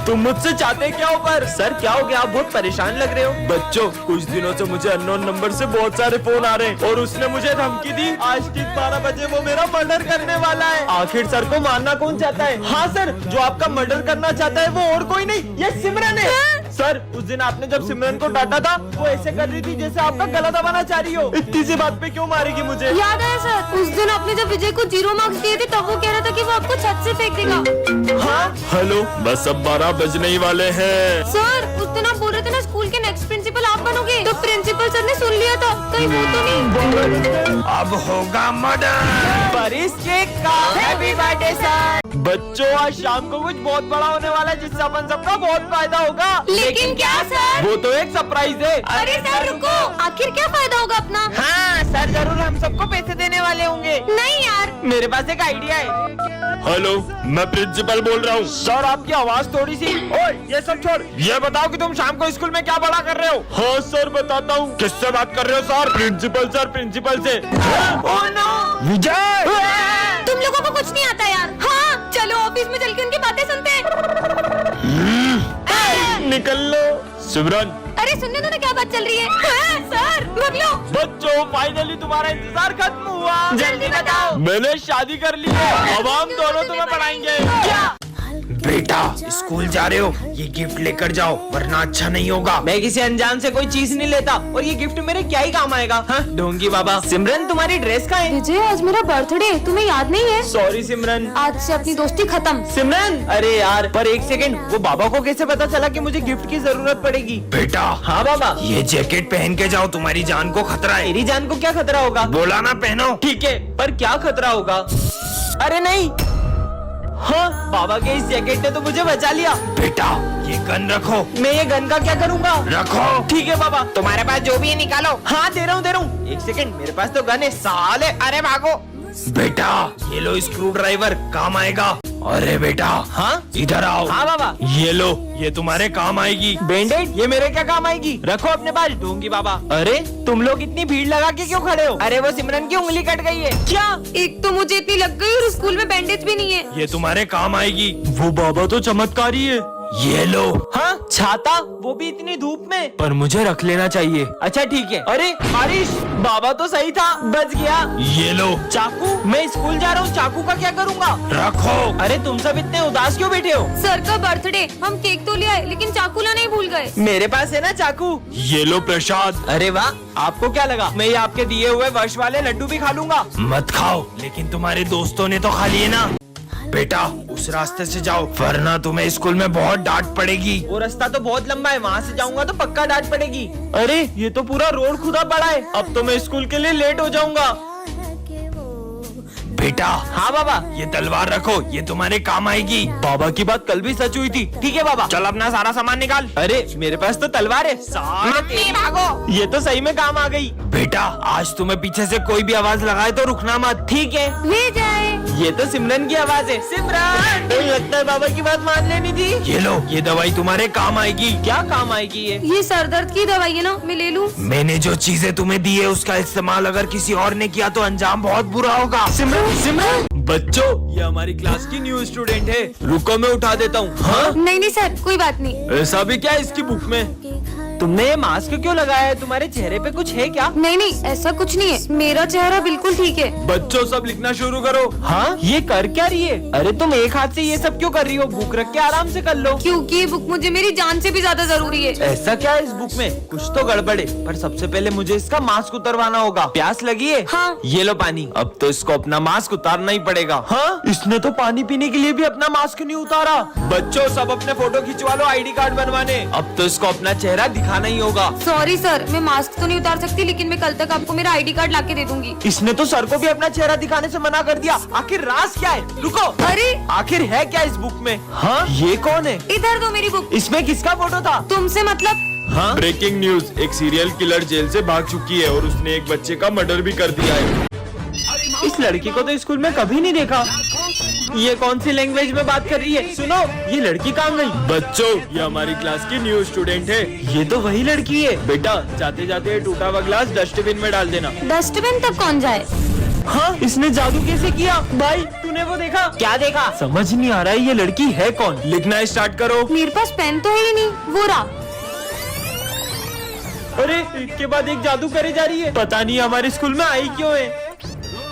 तुम मुझसे चाहते क्या हो? पर सर क्या हो गया? आप बहुत परेशान लग रहे हो। बच्चों, कुछ दिनों से मुझे अननोन नंबर से बहुत सारे फोन आ रहे हैं और उसने मुझे धमकी दी आज ठीक 12 बजे वो मेरा मर्डर करने वाला है। आखिर सर को मारना कौन चाहता है? हाँ सर, जो आपका मर्डर करना चाहता है वो और कोई नहीं, ये सिमरन है। सर, उस दिन आपने जब सिमरन को डांटा था वो ऐसे कर रही थी जैसे आपका गला दबाना चाह रही हो। इतनी सी बात पे क्यों मारेगी मुझे? याद है सर, उस दिन आपने जब विजय को 0 मार्क्स दिए थे तब वो कह रहा था कि वो आपको छत से फेंक देगा। हाँ हेलो, बस अब 12 बजने ही वाले हैं। सर, उस दिन आप बोल रहे थे ना स्कूल के नेक्स्ट प्रिंसिपल आप बनोगे, तो प्रिंसिपल सर ने सुन लिया था, कहीं वो तो नहीं? अब होगा मर्डर। परिस केक का हैप्पी बर्थडे सर। बच्चों, आज शाम को कुछ बहुत बड़ा होने वाला है जिससे अपन सबका बहुत फायदा होगा। लेकिन क्या सर? वो तो एक सरप्राइज है। अरे सर रुको, आखिर क्या फायदा होगा अपना? हाँ सर, जरूर हम सबको पैसे देने वाले होंगे। नहीं यार, मेरे पास एक आइडिया है। हेलो, मैं प्रिंसिपल बोल रहा हूँ। सर, आपकी आवाज थोड़ी सी। ओए, ये सब छोड़, ये बताओ कि तुम शाम को स्कूल में क्या बड़ा कर रहे हो? हाँ सर, बताता हूँ। किससे बात कर रहे हो सर? प्रिंसिपल सर, प्रिंसिपल से। ओह नो, विजय! तुम लोगों को कुछ नहीं आता यार। हाँ चलो ऑफिस में चल के उनकी बातें सुनते हैं। निकल लो सिमरन। अरे सुनने दो ना, क्या बात चल रही है? हाँ, सर भाग लो। बच्चों, फाइनली तुम्हारा इंतजार खत्म हुआ। जल्दी बताओ। मैंने शादी कर ली है, अब हम दोनों तुम्हें पढ़ाएंगे। क्या बेटा, स्कूल जा रहे हो? ये गिफ्ट लेकर जाओ वरना अच्छा नहीं होगा। मैं किसी अनजान से कोई चीज नहीं लेता और ये गिफ्ट मेरे क्या ही काम आएगा? हाँ, ढोंगी बाबा। सिमरन, तुम्हारी ड्रेस कहाँ है? विजय, आज मेरा बर्थडे, तुम्हें याद नहीं है? सॉरी सिमरन। आज से अपनी दोस्ती खत्म। सिमरन, अरे यार, पर एक सेकंड, वो बाबा को कैसे पता चला कि मुझे गिफ्ट की जरूरत पड़ेगी? बेटा, हाँ बाबा। ये जैकेट पहन के जाओ, तुम्हारी जान को खतरा है। मेरी जान को क्या खतरा होगा? बोला ना पहनो। ठीक है, पर क्या खतरा होगा? अरे नहीं। हाँ, बाबा के इस जैकेट ने तो मुझे बचा लिया। बेटा, ये गन रखो। मैं ये गन का क्या करूँगा? रखो। ठीक है बाबा। तुम्हारे पास जो भी है निकालो। हाँ, दे रहा हूँ। एक सेकंड, मेरे पास तो गन है साले। अरे भागो। बेटा, ये लो स्क्रू ड्राइवर, काम आएगा। अरे बेटा, हाँ इधर आओ। हाँ बाबा। ये लो, ये तुम्हारे काम आएगी। बैंडेड, ये मेरे क्या काम आएगी? रखो अपने पास, ढोंगी बाबा। अरे तुम लोग इतनी भीड़ लगा के क्यों खड़े हो? अरे वो सिमरन की उंगली कट गई है। क्या? एक तो मुझे इतनी लग गई और स्कूल में बैंडेज भी नहीं है। ये तुम्हारे काम आएगी। वो बाबा तो चमत्कारी है। ये लो। हाँ, छाता, वो भी इतनी धूप में? पर मुझे रख लेना चाहिए। अच्छा ठीक है। अरे बारिश, बाबा तो सही था, बच गया। ये लो। चाकू, मैं स्कूल जा रहा हूँ, चाकू का क्या करूँगा? रखो। अरे तुम सब इतने उदास क्यों बैठे हो? सर का बर्थडे, हम केक तो ले आए लेकिन चाकू लाना ही भूल गए। मेरे पास है ना चाकू। ये लो प्रसाद। अरे वाह, आपको क्या लगा मैं ये आपके दिए हुए वर्ष वाले लड्डू भी खा लूंगा? मत खाओ, लेकिन तुम्हारे दोस्तों ने तो खा लिए ना। बेटा, उस रास्ते से जाओ वरना तुम्हें स्कूल में बहुत डांट पड़ेगी। वो रास्ता तो बहुत लंबा है, वहाँ से जाऊंगा तो पक्का डांट पड़ेगी। अरे ये तो पूरा रोड खुदा पड़ा है, अब तो मैं स्कूल के लिए लेट हो जाऊंगा। बेटा, हाँ बाबा। ये तलवार रखो, ये तुम्हारे काम आएगी। बाबा की बात कल भी सच हुई थी। ठीक है बाबा। चल अपना सारा सामान निकाल। अरे मेरे पास तो तलवार है। साले भागो। ये तो सही में काम आ गई। बेटा, आज तुम्हें पीछे से कोई भी आवाज लगाए तो रुकना मत। ठीक है। ले जाए। ये तो सिमरन की आवाज है। सिमरन, तो लगता है बाबा की बात मान लेनी थी। ये लो, ये दवाई तुम्हारे काम आएगी। क्या काम आएगी ये? सर दर्द की दवाई है ना, मैं ले लूं? मैंने जो चीजें तुम्हें दी है उसका इस्तेमाल अगर किसी और ने किया तो अंजाम बहुत बुरा होगा। सिमरन, सिमरन। बच्चों, ये हमारी क्लास की न्यू स्टूडेंट है। रुको मैं उठा देता हूँ। हाँ, नहीं सर, कोई बात नहीं। ऐसा भी क्या है इसकी बुक में? तुमने ये मास्क क्यों लगाया है? तुम्हारे चेहरे पे कुछ है क्या? नहीं, ऐसा कुछ नहीं है, मेरा चेहरा बिल्कुल ठीक है। बच्चों, सब लिखना शुरू करो। हाँ, ये कर क्या रही है? अरे तुम एक हाथ से ये सब क्यों कर रही हो? बुक रख के आराम से कर लो। क्योंकि ये बुक मुझे मेरी जान से भी ज्यादा जरूरी है। ऐसा क्या है इस बुक में? कुछ तो गड़बड़ है, पर सबसे पहले मुझे इसका मास्क उतरवाना होगा। प्यास लगी है? हाँ। ये लो पानी। अब तो इसको अपना मास्क उतारना ही पड़ेगा। हाँ, इसने तो पानी पीने के लिए भी अपना मास्क नहीं उतारा। बच्चों, सब अपने फोटो खिंचवा लो ID कार्ड बनवाने। अब तो इसको अपना चेहरा दिखाना ही होगा। सॉरी सर, मैं मास्क तो नहीं उतार सकती, लेकिन मैं कल तक आपको मेरा ID कार्ड लाके दे दूंगी। इसने तो सर को भी अपना चेहरा दिखाने से मना कर दिया। आखिर राज क्या है? रुको, अरे आखिर है क्या इस बुक में? हाँ, ये कौन है? इधर दो मेरी बुक। इसमें किसका फोटो था? तुमसे मतलब? हाँ? ब्रेकिंग न्यूज, एक सीरियल किलर जेल से भाग चुकी है और उसने एक बच्चे का मर्डर भी कर दिया है। इस लड़की को तो स्कूल में कभी नहीं देखा। ये कौन सी लैंग्वेज में बात कर रही है? सुनो, ये लड़की कहाँ गई? बच्चों, ये हमारी क्लास की न्यू स्टूडेंट है। ये तो वही लड़की है। बेटा, जाते जाते टूटा हुआ ग्लास डस्टबिन में डाल देना। डस्टबिन तक कौन जाए? हाँ, इसने जादू कैसे किया? भाई तू तूने वो देखा? क्या देखा? समझ नहीं आ रहा है ये लड़की है कौन। लिखना स्टार्ट करो। मेरे पास पेन तो है ही नहीं, वो रहा। अरे एक के बाद एक जादू करे जा रही है। पता नहीं हमारे स्कूल में आई क्यों है।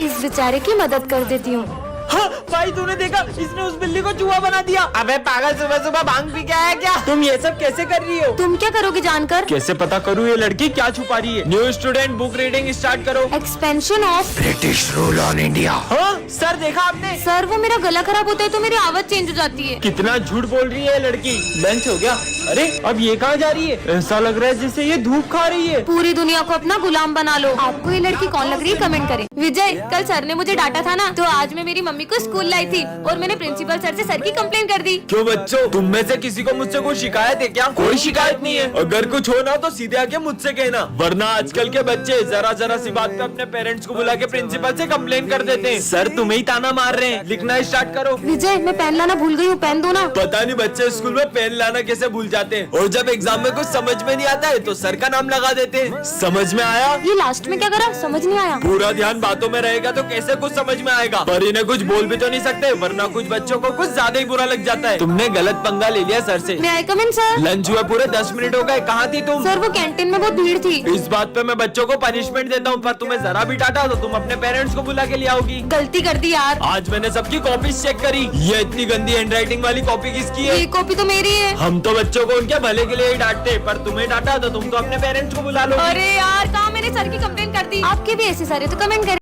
इस बेचारे की मदद कर देती हूँ। हाँ भाई तूने देखा, इसने उस बिल्ली को चूहा बना दिया। अबे पागल, सुबह सुबह भांग पी के आया क्या? तुम ये सब कैसे कर रही हो? तुम क्या करोगे जानकर? कैसे पता करूँ ये लड़की क्या छुपा रही है। New student book reading start करो। Expansion of. British rule on India. हाँ सर देखा आपने? सर वो मेरा गला खराब होता है तो मेरी आवाज चेंज हो जाती है। कितना झूठ बोल रही है ये लड़की। लंच हो गया? अरे अब ये कहाँ जा रही है? ऐसा लग रहा है जैसे ये धूप खा रही है। पूरी दुनिया को अपना गुलाम बना लो। आपको ये लड़की कौन लग रही है कमेंट करें। विजय, कल सर ने मुझे डांटा था ना, तो आज मैं मेरी मम्मी को स्कूल लाई थी और मैंने प्रिंसिपल सर से सर की कंप्लेन कर दी। क्यों बच्चों, तुम में से किसी को मुझसे कोई शिकायत है क्या? कोई शिकायत नहीं है। अगर कुछ हो ना तो सीधे आके मुझसे कहना, वरना आजकल के बच्चे जरा जरा सी बात पे अपने पेरेंट्स को बुला के प्रिंसिपल से कंप्लेन कर देते हैं। सर तुम्हें ही ताना मार रहे हैं। लिखना स्टार्ट करो। विजय, मैं पेन लाना भूल गई हूँ, पेन दो ना। पता नहीं बच्चे स्कूल में पेन लाना कैसे भूल जाते हैं, और जब एग्जाम में कुछ समझ में नहीं आता है तो सर का नाम लगा देते हैं। समझ में आया? ये लास्ट में क्या करा, समझ नहीं आया। पूरा ध्यान बातों में रहेगा तो कैसे कुछ समझ में आएगा। पर इन्हें कुछ बोल भी तो नहीं सकते, वरना कुछ बच्चों को कुछ ज्यादा ही बुरा लग जाता है। तुमने गलत पंगा ले लिया सर से। मैं आई कम इन सर? लंच हुआ पूरे 10 मिनट हो गए, कहाँ थी तुम? सर वो कैंटीन में बहुत भीड़ थी। इस बात पे मैं बच्चों को पनिशमेंट देता हूँ, पर तुम्हें जरा भी डांटा तो तुम अपने पेरेंट्स को बुला के ले आओगी। गलती कर दी यार। आज मैंने सबकी कॉपी चेक करी। ये इतनी गंदी हैंडराइटिंग वाली कॉपी किसकी है? ये कॉपी तो मेरी है। हम तो बच्चों को उनके भले के लिए ही डांटते, पर तुम्हें डांटा तो तुम तो अपने पेरेंट्स को बुला लो। अरे यार, कहाँ मैंने सर की कंप्लेन कर दी। आपके भी ऐसे सारे तो कमेंट करें।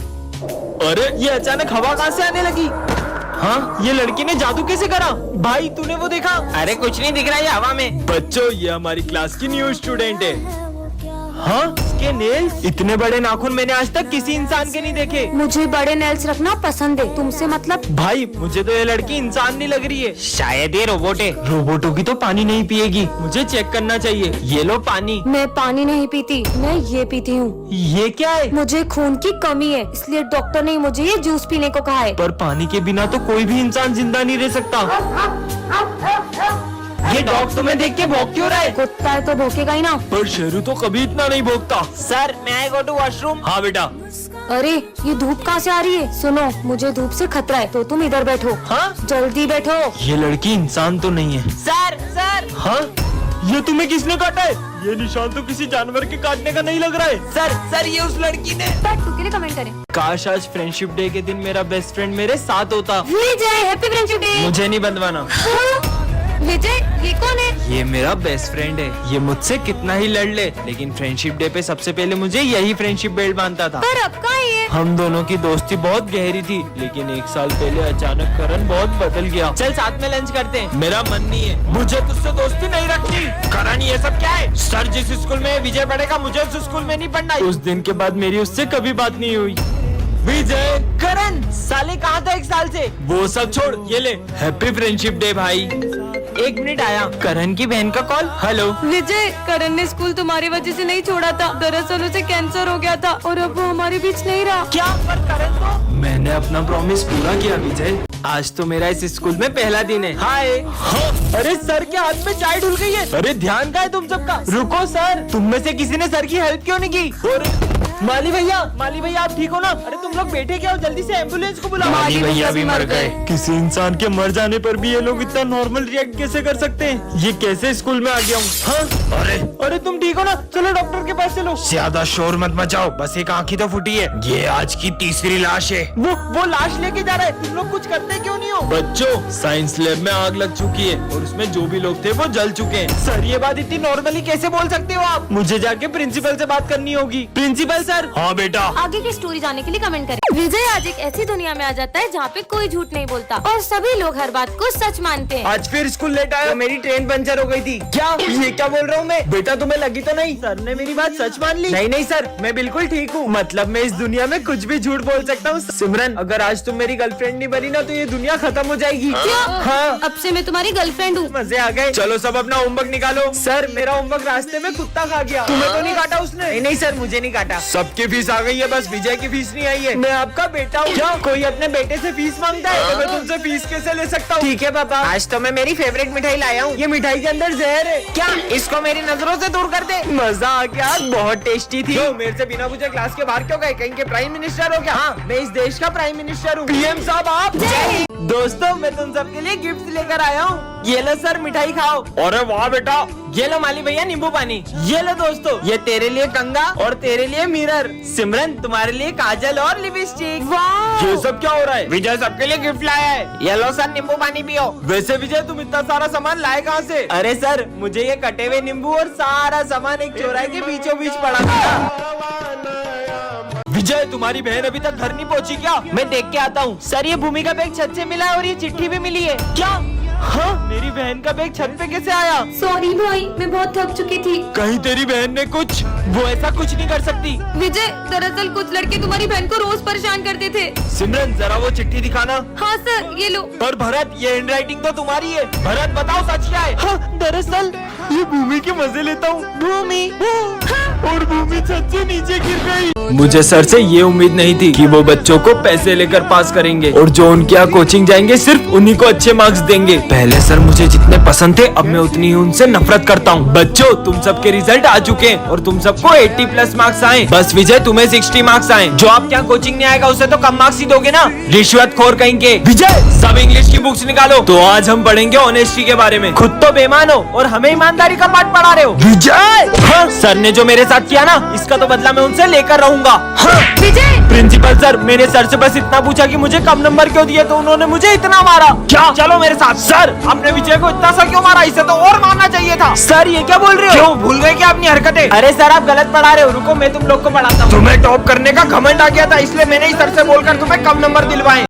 अरे ये अचानक हवा कहाँ से आने लगी? हाँ ये लड़की ने जादू कैसे करा? भाई तूने वो देखा? अरे कुछ नहीं दिख रहा है हवा में। बच्चों ये हमारी क्लास की न्यू स्टूडेंट है। हाँ इसके नेल्स, इतने बड़े नाखून मैंने आज तक किसी इंसान के नहीं देखे। मुझे बड़े नेल्स रखना पसंद है, तुमसे मतलब? भाई मुझे तो ये लड़की इंसान नहीं लग रही है, शायद ये रोबोट है। रोबोटों की तो पानी नहीं पिएगी, मुझे चेक करना चाहिए। ये लो पानी। मैं पानी नहीं पीती, मैं ये पीती हूँ। ये क्या है? मुझे खून की कमी है, इसलिए डॉक्टर ने मुझे ये जूस पीने को कहा है। पर पानी के बिना तो कोई भी इंसान जिंदा नहीं रह सकता। ये डॉग तुम्हें देख के भौंक क्यों रहा है? कुत्ता है तो भौंकेगा ही ना। पर शेरू तो कभी इतना नहीं भौंकता। सर मैं आई गो टू वॉशरूम। हाँ बेटा। अरे ये धूप कहाँ से आ रही है? सुनो, मुझे धूप से खतरा है, तो तुम इधर बैठो। हाँ जल्दी बैठो। ये लड़की इंसान तो नहीं है। सर सर हाँ ये तुम्हें किसने काटा है? ये निशान तो किसी जानवर के काटने का नहीं लग रहा है। सर ये उस लड़की ने। टू के लिए कमेंट करें। काश आज फ्रेंडशिप डे के दिन मेरा बेस्ट फ्रेंड मेरे साथ होता। विजय, हैप्पी फ्रेंडशिप डे। मुझे नहीं बंधवाना। विजय, ये कौन है? ये मेरा बेस्ट फ्रेंड है। ये मुझसे कितना ही लड़ ले, लेकिन फ्रेंडशिप डे पे सबसे पहले मुझे यही फ्रेंडशिप बेल्ट बांधता था। पर अब कहाँ है ये? हम दोनों की दोस्ती बहुत गहरी थी, लेकिन 1 साल पहले अचानक करण बहुत बदल गया। चल साथ में लंच करते हैं। मेरा मन नहीं है, मुझे तुझसे दोस्ती नहीं रखनी। करण ये सब क्या है? सर जिस स्कूल में विजय पढ़ेगा मुझे उस स्कूल में नहीं पढ़ना। उस दिन के बाद मेरी उससे कभी बात नहीं हुई। विजय, करण साले कहाँ था 1 साल से? वो सब छोड़, ये ले हैप्पी फ्रेंडशिप डे भाई। 1 मिनट आया। करण की बहन का कॉल। हेलो विजय, करण ने स्कूल तुम्हारी वजह से नहीं छोड़ा था। दरअसल उसे कैंसर हो गया था और अब वो हमारे बीच नहीं रहा। क्या? पर करण तो। मैंने अपना प्रॉमिस पूरा किया विजय। आज तो मेरा इस स्कूल में पहला दिन है। हाय। हाँ। अरे सर के हाथ में चाय डुल गई है। अरे ध्यान का है तुम सबका? रुको सर, तुम में से किसी ने सर की हेल्प क्यों नहीं की? और माली भैया आप ठीक हो ना? अरे तुम लोग बैठे क्या हो? जल्दी से एम्बुलेंस को बुलाओ। माली भैया भी मर गए। किसी इंसान के मर जाने पर भी ये लोग इतना नॉर्मल रिएक्ट कैसे कर सकते हैं? ये कैसे स्कूल में आ गया हूँ? हाँ? अरे तुम ठीक हो ना? चलो डॉक्टर के पास चलो। ज्यादा शोर मत मचाओ, बस एक आँख ही तो फूटी है। ये आज की तीसरी लाश है। वो लाश लेके जा रहा है। तुम लोग कुछ करते क्यों नहीं हो? बच्चों, साइंस लैब में आग लग चुकी है और उसमें जो भी लोग थे वो जल चुके हैं। सर ये बात इतनी नॉर्मली कैसे बोल सकते हो आप? मुझे जाके प्रिंसिपल से बात करनी होगी। Principal sir. हाँ बेटा। आगे की स्टोरी जानने के लिए कमेंट करें। विजय आज एक ऐसी दुनिया में आ जाता है जहाँ पे कोई झूठ नहीं बोलता और सभी लोग हर बात को सच मानते हैं। आज फिर स्कूल लेट आया, मेरी ट्रेन पंचर हो गई थी। क्या? ये क्या बोल रहा हूँ मैं? बेटा तुम्हें लगी तो नहीं? सर ने मेरी बात सच मान ली। नहीं सर, मैं बिल्कुल ठीक हूँ। मतलब मैं इस दुनिया में कुछ भी झूठ बोल सकता हूँ। सिमरन, अगर आज तुम मेरी गर्लफ्रेंड नहीं बनी ना तो ये दुनिया खत्म हो जाएगी। क्या? हाँ। अब से मैं तुम्हारी गर्लफ्रेंड हूँ। मजे आ गए। चलो सब अपना होमवर्क निकालो। सर मेरा होमवर्क रास्ते में कुत्ता खा गया। तुम्हें तो नहीं काटा उसने? नहीं सर, मुझे नहीं काटा। सबकी फीस आ गई है, बस विजय की फीस नहीं आई है। मैं आपका बेटा हूँ। क्या कोई अपने बेटे से फीस मांगता है? तो मैं तुमसे फीस कैसे ले सकता हूँ? ठीक है पापा, आज तो मैं मेरी फेवरेट मिठाई लाया हूँ। ये मिठाई के अंदर जहर है। क्या इसको मेरी नजरों से दूर कर दे। मजा आ गया, बहुत टेस्टी थी। जो मेरे से बिना पूछे क्लास के बाहर क्यों गए? कहीं के प्राइम मिनिस्टर हो क्या? हाँ, मैं इस देश का प्राइम मिनिस्टर हूँ। पीएम साहब आप। दोस्तों, मैं तुम सबके लिए गिफ्ट लेकर आया हूँ। ये लो सर, मिठाई खाओ। अरे वाह बेटा, ये लो माली भैया नींबू पानी। ये लो दोस्तों, ये तेरे लिए कंगा और तेरे लिए मिरर। सिमरन तुम्हारे लिए काजल और लिपस्टिक। ये सब क्या हो रहा है? विजय सबके लिए गिफ्ट लाया है। ये लो सर, नींबू पानी पियो। वैसे विजय तुम इतना सारा सामान लाए कहाँ से? अरे सर, मुझे ये कटे हुए नींबू और सारा सामान एक चौराहे के बीचों बीच पड़ा था। विजय, तुम्हारी बहन अभी तक घर नहीं पहुंची क्या? मैं देख के आता हूँ। सर, ये भूमि का बैग छत से मिला है और ये चिट्ठी भी मिली है। क्या? हाँ, मेरी बहन का बैग छत पे कैसे आया? सॉरी भाई, मैं बहुत थक चुकी थी। कहीं तेरी बहन ने कुछ? वो ऐसा कुछ नहीं कर सकती। विजय, दरअसल कुछ लड़के तुम्हारी बहन को रोज परेशान करते थे। सिमरन, जरा वो चिट्ठी दिखाना। हाँ सर, ये लो। पर भरत, ये हैंडराइटिंग तो तुम्हारी है। भरत बताओ सच क्या है? हाँ, दरअसल ये भूमि के मजे लेता हूँ। भूमि और भूमि छत से नीचे गिर गई। मुझे सर से ये उम्मीद नहीं थी कि वो बच्चों को पैसे लेकर पास करेंगे और जो उनके यहाँ कोचिंग जाएंगे सिर्फ उन्हीं को अच्छे मार्क्स देंगे। पहले सर मुझे जितने पसंद थे, अब मैं उतनी ही उनसे नफरत करता हूँ। बच्चों, तुम सबके रिजल्ट आ चुके हैं और तुम सबको 80+ मार्क्स आए। बस विजय, तुम्हें 60 मार्क्स आए। जो आपके यहाँ कोचिंग नहीं आएगा उसे तो कम मार्क्स ही दोगे ना? रिश्वतखोर कहेंगे। विजय, सब इंग्लिश की बुक्स निकालो। तो आज हम पढ़ेंगे ऑनेस्टी के बारे में। खुद तो बेईमान हो और हमें ईमानदारी का पाठ पढ़ा रहे हो। विजय, हाँ, सर ने जो मेरे साथ किया ना, इसका तो बदला मैं उनसे लेकर रहूंगा। हाँ। विजय, प्रिंसिपल सर, मैंने सर से बस इतना पूछा कि मुझे कम नंबर क्यों दिए, तो उन्होंने मुझे इतना मारा। क्या? चलो मेरे साथ। सर, आपने विजय को इतना सा क्यों मारा? इसे तो और मारना चाहिए था। सर, ये क्या बोल रहे हो? क्यों भूल गए क्या अपनी हरकतें? अरे सर, आप गलत पढ़ा रहे हो। रुको, मैं तुम लोग को पढ़ाता हूँ। तुम्हें टॉप करने का घमंड आ गया था, इसलिए मैंने ही सर से बोलकर तुम्हें कम नंबर दिलवाए।